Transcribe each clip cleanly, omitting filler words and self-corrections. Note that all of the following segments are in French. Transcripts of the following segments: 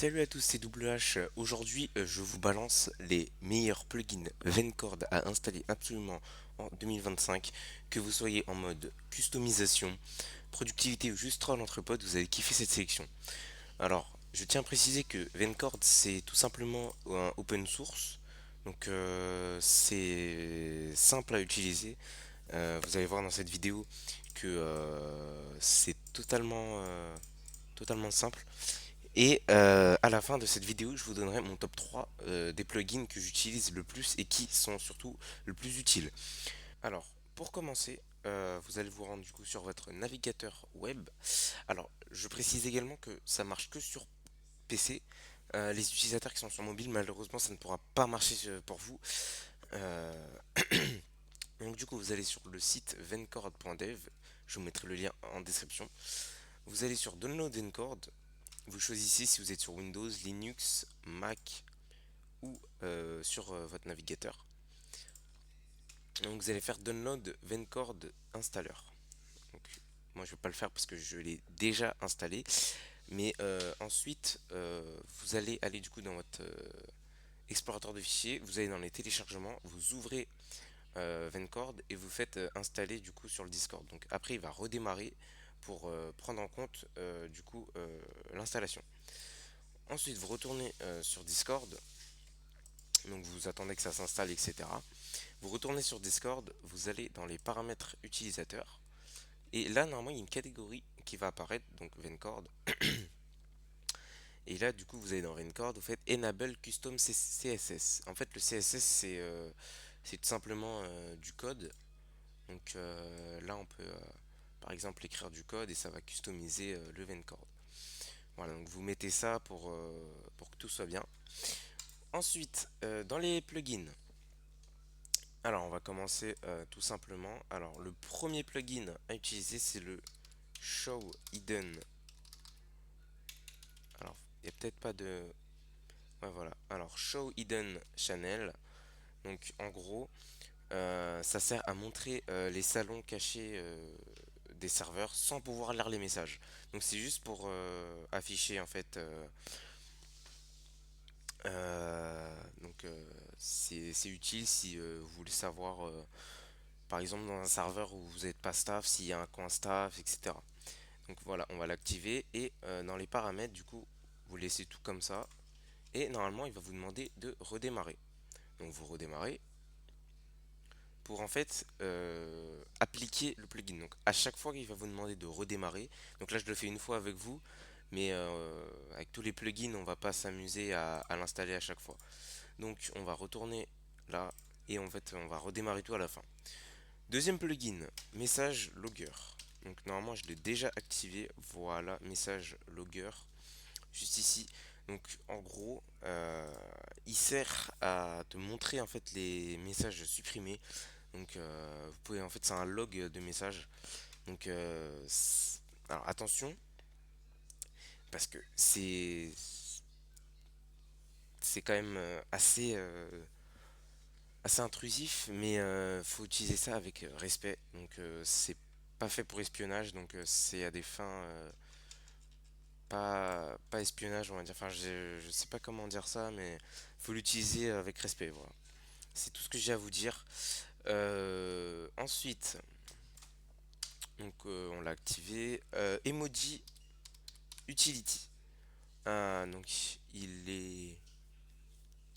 Salut à tous, c'est WH. Aujourd'hui, je vous balance les meilleurs plugins Vencord à installer absolument en 2025. Que vous soyez en mode customisation, productivité ou juste troll entre potes, vous allez kiffer cette sélection. Alors, je tiens à préciser que Vencord, c'est tout simplement un open source. Donc, c'est simple à utiliser. Vous allez voir dans cette vidéo que c'est totalement simple. Et à la fin de cette vidéo, je vous donnerai mon top 3 des plugins que j'utilise le plus et qui sont surtout le plus utiles. Alors, pour commencer, vous allez vous rendre du coup sur votre navigateur web. Alors, je précise également que ça marche que sur PC. Les utilisateurs qui sont sur mobile, malheureusement, ça ne pourra pas marcher pour vous. Euh, donc du coup, vous allez sur le site vencord.dev. Je vous mettrai le lien en description. Vous allez sur Download Vencord. Vous choisissez si vous êtes sur Windows, Linux, Mac ou sur votre navigateur. Donc vous allez faire Download Vencord Installer. Donc, moi je ne vais pas le faire parce que je l'ai déjà installé. Mais ensuite, vous allez aller du coup dans votre explorateur de fichiers. Vous allez dans les téléchargements. Vous ouvrez Vencord et vous faites installer du coup sur le Discord. Donc après il va redémarrer pour prendre en compte du coup l'installation. Ensuite vous retournez sur Discord. Donc vous attendez que ça s'installe, etc. Vous retournez sur Discord, vous allez dans les paramètres utilisateurs. Et là, normalement, il y a une catégorie qui va apparaître, donc Vencord. Et là, du coup, vous allez dans Vencord, vous faites Enable Custom CSS. En fait, le CSS, c'est tout simplement du code. Donc là, on peut, par exemple, écrire du code et ça va customiser le Vencord. Voilà, donc vous mettez ça pour que tout soit bien. Ensuite, dans les plugins, alors, on va commencer tout simplement. Alors, le premier plugin à utiliser, c'est le Show Hidden. Alors, il n'y a peut-être pas de. Ouais, voilà. Alors, Show Hidden Channel. Donc, en gros, ça sert à montrer les salons cachés des serveurs sans pouvoir lire les messages. Donc, c'est juste pour afficher en fait. C'est utile si vous voulez savoir. Par exemple, dans un serveur où vous n'êtes pas staff, s'il y a un coin staff, etc. Donc voilà, on va l'activer et dans les paramètres, du coup, vous laissez tout comme ça. Et normalement, il va vous demander de redémarrer. Donc vous redémarrez pour en fait appliquer le plugin. Donc à chaque fois qu'il va vous demander de redémarrer, donc là je le fais une fois avec vous, mais avec tous les plugins, on va pas s'amuser à l'installer à chaque fois. Donc on va retourner là et en fait on va redémarrer tout à la fin. Deuxième plugin, message logger. Donc normalement je l'ai déjà activé. Voilà, message logger, juste ici. Donc en gros, il sert à te montrer en fait les messages supprimés. Donc vous pouvez en fait c'est un log de messages. Donc alors attention parce que c'est quand même assez intrusif, mais faut utiliser ça avec respect. Donc c'est pas fait pour espionnage, donc c'est à des fins pas espionnage, on va dire. Enfin, je sais pas comment dire ça, mais faut l'utiliser avec respect. Voilà. C'est tout ce que j'ai à vous dire. Ensuite, donc on l'a activé. Emoji Utility. Donc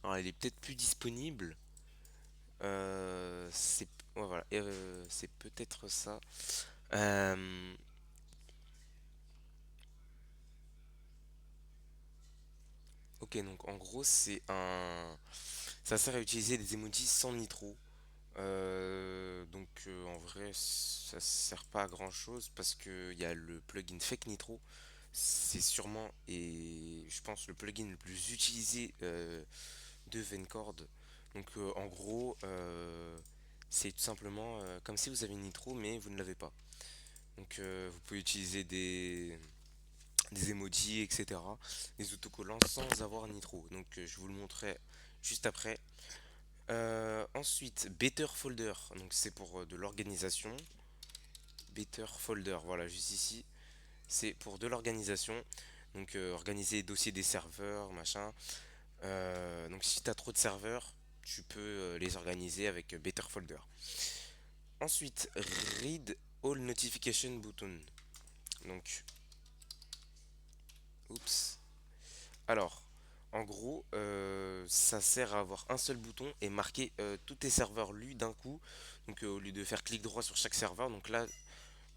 alors, il est peut-être plus disponible. C'est ouais, voilà, c'est peut-être ça. Euh, ok, donc en gros, ça sert à utiliser des emojis sans nitro. Donc en vrai, ça sert pas à grand chose parce que il y a le plugin Fake Nitro. C'est sûrement et je pense le plugin le plus utilisé de Vencord. Donc en gros, c'est tout simplement comme si vous avez Nitro mais vous ne l'avez pas. Donc vous pouvez utiliser des emojis, etc. Des autocollants sans avoir Nitro. Donc je vous le montrerai juste après. Ensuite, Better Folder, donc c'est pour de l'organisation. Better Folder, voilà, juste ici, c'est pour de l'organisation. Donc organiser les dossiers des serveurs, machin. Donc si tu as trop de serveurs, tu peux les organiser avec Better Folder. Ensuite, Read All Notification Button. Donc, oups. Alors, en gros, ça sert à avoir un seul bouton et marquer tous tes serveurs lus d'un coup. Donc, au lieu de faire clic droit sur chaque serveur, donc là,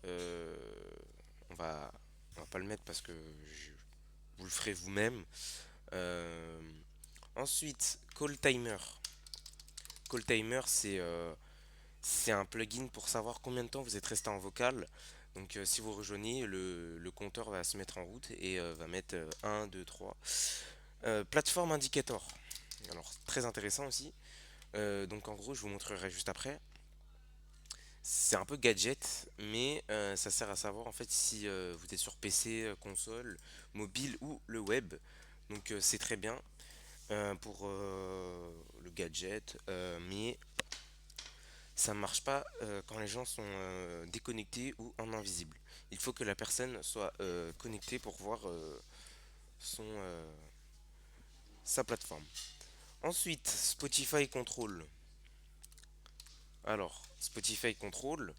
euh, on va, on va pas le mettre parce que vous le ferez vous-même. Euh, Ensuite, Call Timer. Call Timer, c'est un plugin pour savoir combien de temps vous êtes resté en vocal. Donc si vous rejoignez, le compteur va se mettre en route et va mettre 1, 2, 3. Plateforme Indicator. Alors très intéressant aussi. Donc en gros, je vous montrerai juste après. C'est un peu gadget, mais ça sert à savoir en fait si vous êtes sur PC, console, mobile ou le web. Donc c'est très bien pour le gadget, mais ça ne marche pas quand les gens sont déconnectés ou en invisible. Il faut que la personne soit connectée pour voir son, sa plateforme. Ensuite, Spotify Control. Alors, Spotify Control,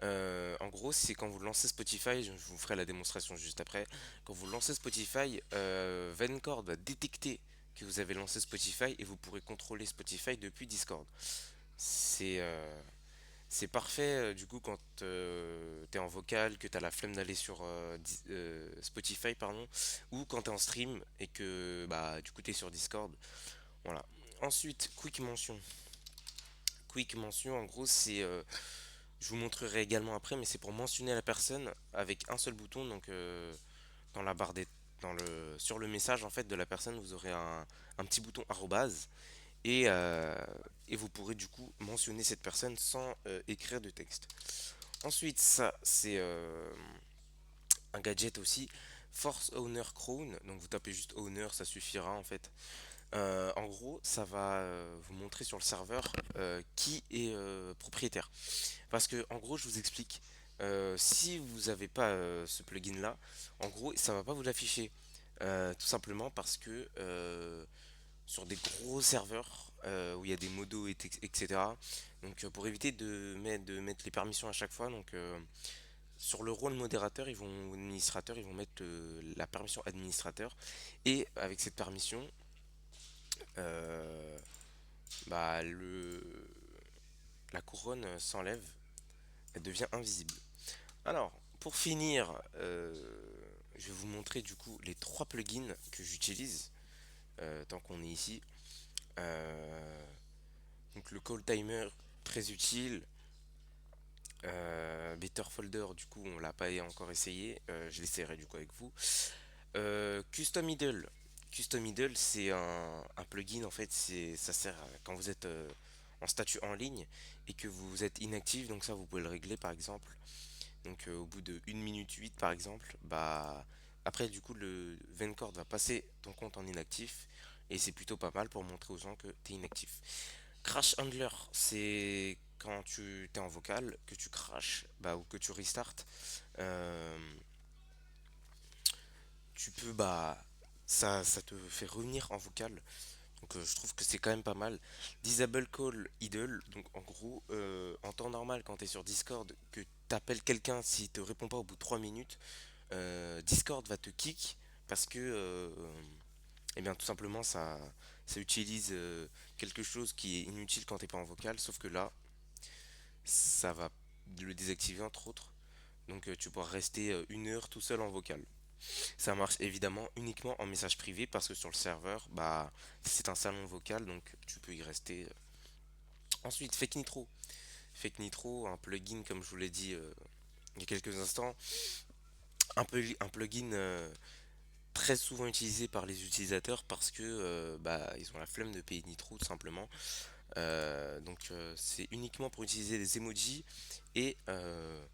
en gros, c'est quand vous lancez Spotify, je vous ferai la démonstration juste après. Quand vous lancez Spotify, Vencord va détecter que vous avez lancé Spotify et vous pourrez contrôler Spotify depuis Discord. C'est C'est parfait du coup quand t'es en vocal, que t'as la flemme d'aller sur Spotify pardon, ou quand t'es en stream et que bah du coup t'es sur Discord. Voilà. Ensuite, Quick Mention. Quick Mention en gros c'est je vous montrerai également après mais c'est pour mentionner la personne avec un seul bouton donc dans la barre des dans le sur le message en fait de la personne vous aurez un petit bouton arrobase et, et vous pourrez du coup mentionner cette personne sans écrire de texte. Ensuite, ça, c'est un gadget aussi. Force Owner Crown. Donc vous tapez juste Owner, ça suffira en fait. En gros, ça va vous montrer sur le serveur qui est propriétaire. Parce que en gros, je vous explique. Si vous n'avez pas ce plugin là, en gros, ça va pas vous l'afficher. Tout simplement parce que sur des gros serveurs où il y a des modos, etc. Donc pour éviter de mettre les permissions à chaque fois, donc sur le rôle modérateur, administrateur, ils vont mettre la permission administrateur. Et avec cette permission, euh, bah, la couronne s'enlève, elle devient invisible. Alors, pour finir, je vais vous montrer du coup les trois plugins que j'utilise tant qu'on est ici. Euh, donc le call timer, très utile. Better Folder, du coup, on l'a pas encore essayé. Je l'essayerai du coup avec vous. Custom Idle. Custom Idle, c'est un plugin en fait. Ça sert quand vous êtes en statut en ligne et que vous êtes inactif. Donc ça, vous pouvez le régler par exemple. Donc au bout de 1 minute 8 par exemple, bah après du coup le Vencord va passer ton compte en inactif et c'est plutôt pas mal pour montrer aux gens que tu es inactif. Crash Handler, c'est quand tu es en vocal, que tu crashes bah, ou que tu restart, euh, tu peux bah ça te fait revenir en vocal. Donc je trouve que c'est quand même pas mal. Disable Call Idle, donc en gros en temps normal quand tu es sur Discord que tu appelles quelqu'un s'il te répond pas au bout de 3 minutes, Discord va te kick parce que eh bien tout simplement ça utilise quelque chose qui est inutile quand t'es pas en vocal, sauf que là ça va le désactiver entre autres. Donc tu pourras rester 1 heure tout seul en vocal. Ça marche évidemment uniquement en message privé parce que sur le serveur, bah c'est un salon vocal donc tu peux y rester. Ensuite, Fake Nitro. Fake Nitro, un plugin comme je vous l'ai dit il y a quelques instants, un plugin très souvent utilisé par les utilisateurs parce que bah, ils ont la flemme de payer Nitro tout simplement. C'est uniquement pour utiliser les emojis et, euh,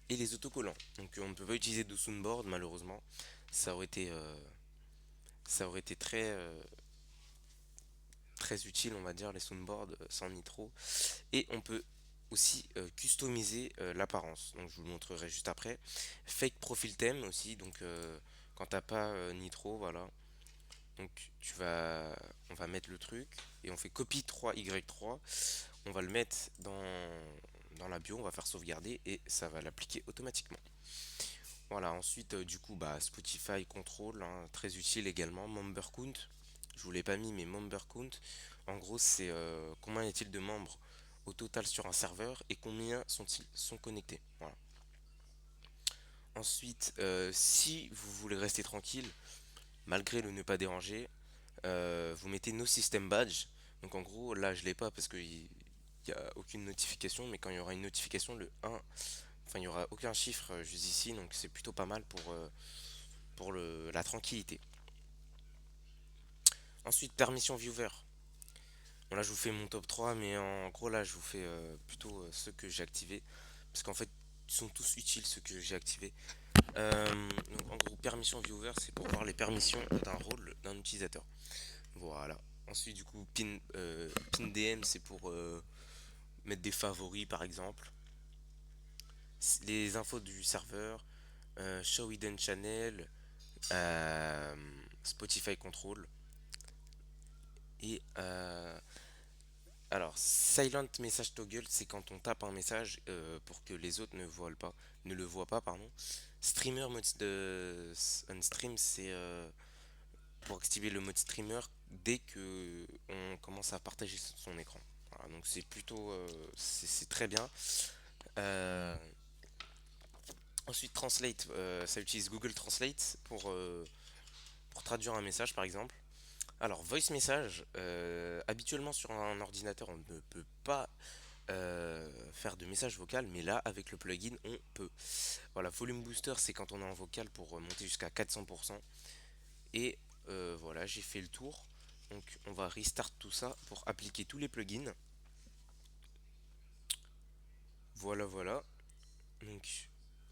et les autocollants. Donc on ne peut pas utiliser de soundboard malheureusement. Ça aurait été, ça aurait été très utile on va dire les soundboards sans Nitro. Et on peut aussi customiser l'apparence. Donc je vous le montrerai juste après. Fake profile theme aussi. Donc Quand t'as pas Nitro, voilà. Donc on va mettre le truc et on fait copie 3Y3. On va le mettre dans la bio, on va faire sauvegarder et ça va l'appliquer automatiquement. Voilà, ensuite du coup bah, Spotify Control, hein, très utile également. Member Count, je vous l'ai pas mis mais Member Count, en gros c'est combien y a-t-il de membres au total sur un serveur et combien sont connectés. Voilà. Ensuite, si vous voulez rester tranquille, malgré le ne pas déranger, vous mettez No System Badge. Donc en gros, là je l'ai pas parce qu'il n'y a aucune notification, mais quand il y aura une notification, le 1, enfin il n'y aura aucun chiffre juste ici, donc c'est plutôt pas mal pour la tranquillité. Ensuite, permission viewer. Bon, là je vous fais mon top 3, mais en gros là je vous fais plutôt ceux que j'ai activés, parce qu'en fait ils sont tous utiles ceux que j'ai activés. Donc en gros, permission viewer, c'est pour voir les permissions d'un rôle d'un utilisateur. Voilà. Ensuite, du coup, pin DM, c'est pour mettre des favoris, par exemple. Les infos du serveur, show hidden channel, euh, Spotify control. Et alors, silent message toggle, c'est quand on tape un message pour que les autres ne le voient pas, pardon. Streamer mode de on stream, c'est pour activer le mode streamer dès que on commence à partager son écran. Voilà, donc c'est plutôt, c'est très bien. Euh, Ensuite, Translate, ça utilise Google Translate pour traduire un message par exemple. Alors, Voice Message, habituellement sur un ordinateur, on ne peut pas faire de message vocal, mais là, avec le plugin, on peut. Voilà, Volume Booster, c'est quand on est en vocal pour monter jusqu'à 400%. Et voilà, j'ai fait le tour. Donc, on va restart tout ça pour appliquer tous les plugins. Voilà, voilà. Donc,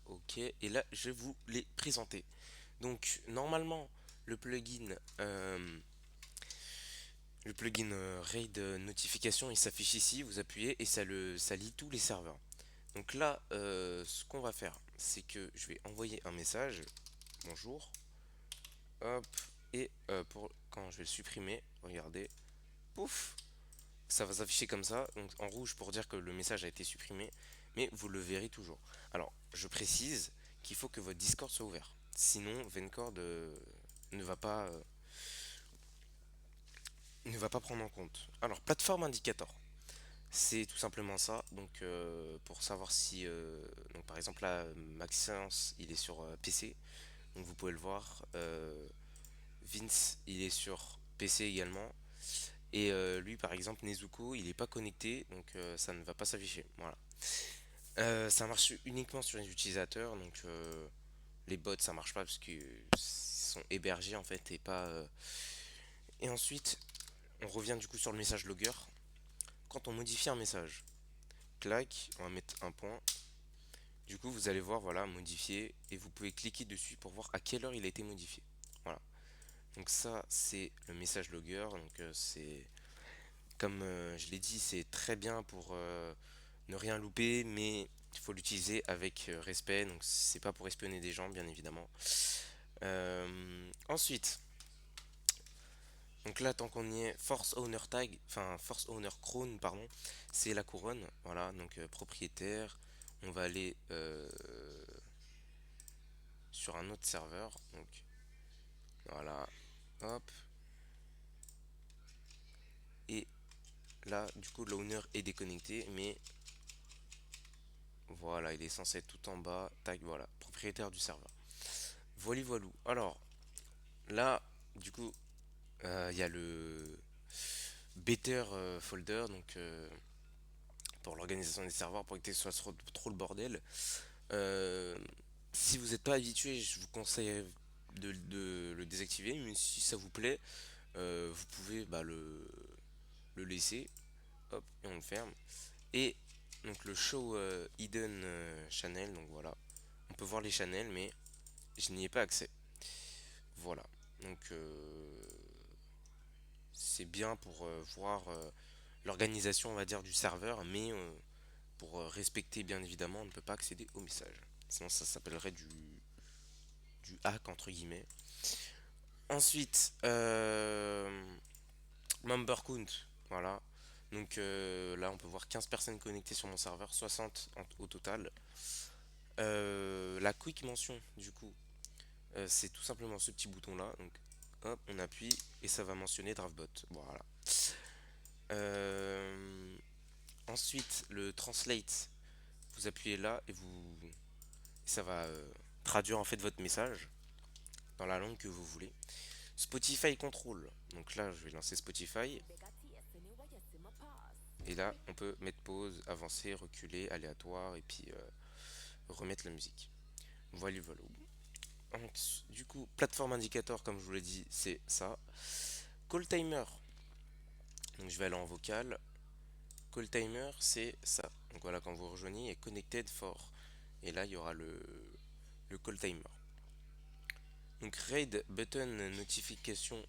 ok. Et là, je vais vous les présenter. Donc, normalement, le plugin, euh, le plugin RAID notification, il s'affiche ici. Vous appuyez et ça lit tous les serveurs. Donc là, ce qu'on va faire, c'est que je vais envoyer un message. Bonjour. Hop. Et pour quand je vais le supprimer, regardez. Pouf. Ça va s'afficher comme ça, donc en rouge pour dire que le message a été supprimé, mais vous le verrez toujours. Alors, je précise qu'il faut que votre Discord soit ouvert. Sinon, Vencord ne va pas, ne va pas prendre en compte. Alors, plateforme indicator, c'est tout simplement ça. Donc, pour savoir si, donc par exemple là, Maxence, il est sur PC, donc vous pouvez le voir. Vince, il est sur PC également. Et lui, par exemple, Nezuko, il n'est pas connecté, donc ça ne va pas s'afficher. Voilà. Ça marche uniquement sur les utilisateurs, donc les bots ça marche pas parce qu'ils sont hébergés en fait et pas. Et ensuite, on revient du coup sur le message logger. Quand on modifie un message, clac, on va mettre un point. Du coup, vous allez voir, voilà, modifier, et vous pouvez cliquer dessus pour voir à quelle heure il a été modifié. Voilà. Donc ça, c'est le message logger. Donc c'est comme je l'ai dit, c'est très bien pour ne rien louper, mais il faut l'utiliser avec respect. Donc c'est pas pour espionner des gens, bien évidemment. Ensuite, donc là, tant qu'on y est, Force Owner Tag, enfin Force Owner Crown, pardon, c'est la couronne. Voilà, donc propriétaire. On va aller sur un autre serveur. Donc voilà, hop. Et là, du coup, l'owner est déconnecté, mais voilà, il est censé être tout en bas. Tag, voilà, propriétaire du serveur. Voili voilou. Alors, là, du coup, il y a le Better folder, donc pour l'organisation des serveurs, pour éviter que ce soit trop le bordel. Euh, Si vous n'êtes pas habitué, je vous conseille de le désactiver, mais si ça vous plaît, vous pouvez bah, le laisser. Hop, et on le ferme. Et donc le show hidden channel, donc voilà. On peut voir les channels, mais je n'y ai pas accès. Voilà. Donc c'est bien pour voir l'organisation, on va dire, du serveur, mais pour respecter bien évidemment, on ne peut pas accéder au message. Sinon, ça s'appellerait du du hack entre guillemets. Ensuite, member count, voilà. Donc là, on peut voir 15 personnes connectées sur mon serveur, 60 au total. La quick mention, du coup, c'est tout simplement ce petit bouton-là. Donc, hop, on appuie et ça va mentionner DraftBot. Voilà. Euh, Ensuite, le translate, vous appuyez là et ça va traduire en fait votre message dans la langue que vous voulez. Spotify control. Donc là, je vais lancer Spotify. Et là, on peut mettre pause, avancer, reculer, aléatoire et puis remettre la musique. Voilà, voilà. Donc, du coup, plateforme indicator, comme je vous l'ai dit, c'est ça. Call timer. Donc je vais aller en vocal. Call timer, c'est ça. Donc voilà, quand vous rejoignez, est connected for. Et là, il y aura le call timer. Donc raid button notification.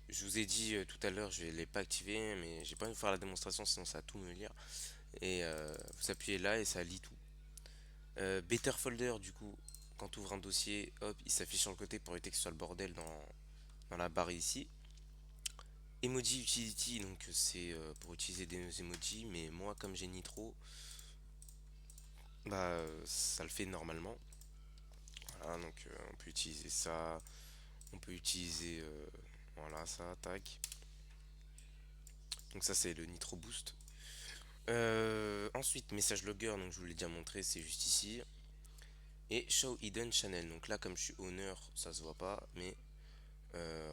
Je vous ai dit tout à l'heure, je ne l'ai pas activé, mais j'ai pas envie de faire la démonstration, sinon ça va tout me lire. Et vous appuyez là et ça lit tout. Better folder, du coup, quand tu ouvres un dossier, hop, il s'affiche sur le côté pour éviter que ce soit le bordel dans la barre ici. Emoji utility, donc c'est pour utiliser des emojis, mais moi comme j'ai Nitro, bah ça le fait normalement. Voilà, donc on peut utiliser ça, on peut utiliser voilà ça, tac. Donc ça c'est le Nitro Boost. Ensuite message logger, donc je vous l'ai déjà montré, c'est juste ici. Et show hidden channel, donc là comme je suis owner, ça se voit pas, mais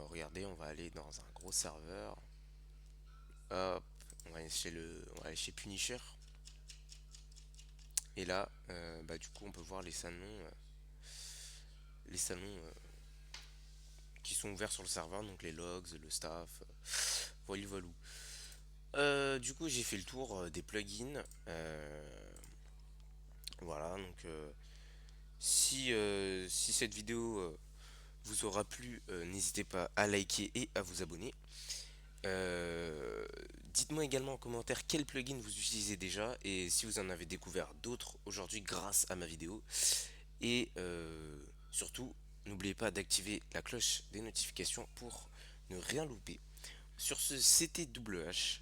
regardez, on va aller dans un gros serveur. Hop, on va aller chez Punisher. Et là, bah, du coup, on peut voir les salons qui sont ouverts sur le serveur, donc les logs, le staff, voilà, voilà. Du coup, j'ai fait le tour des plugins. Voilà, donc si cette vidéo vous aura plu, n'hésitez pas à liker et à vous abonner. Euh, Dites-moi également en commentaire quel plugin vous utilisez déjà et si vous en avez découvert d'autres aujourd'hui grâce à ma vidéo. Et surtout, n'oubliez pas d'activer la cloche des notifications pour ne rien louper. Sur ce, c'était WH.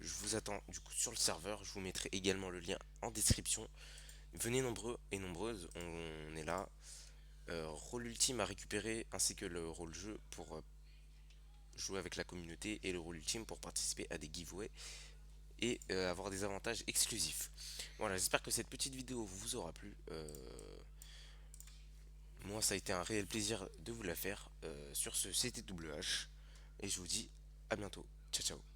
Je vous attends du coup sur le serveur. Je vous mettrai également le lien en description. Venez nombreux et nombreuses, on est là. Rôle ultime à récupérer ainsi que le rôle jeu pour jouer avec la communauté et le rôle ultime pour participer à des giveaways et avoir des avantages exclusifs. Voilà, j'espère que cette petite vidéo vous aura plu. Moi, ça a été un réel plaisir de vous la faire. Sur ce, c'était WH et je vous dis à bientôt. Ciao, ciao.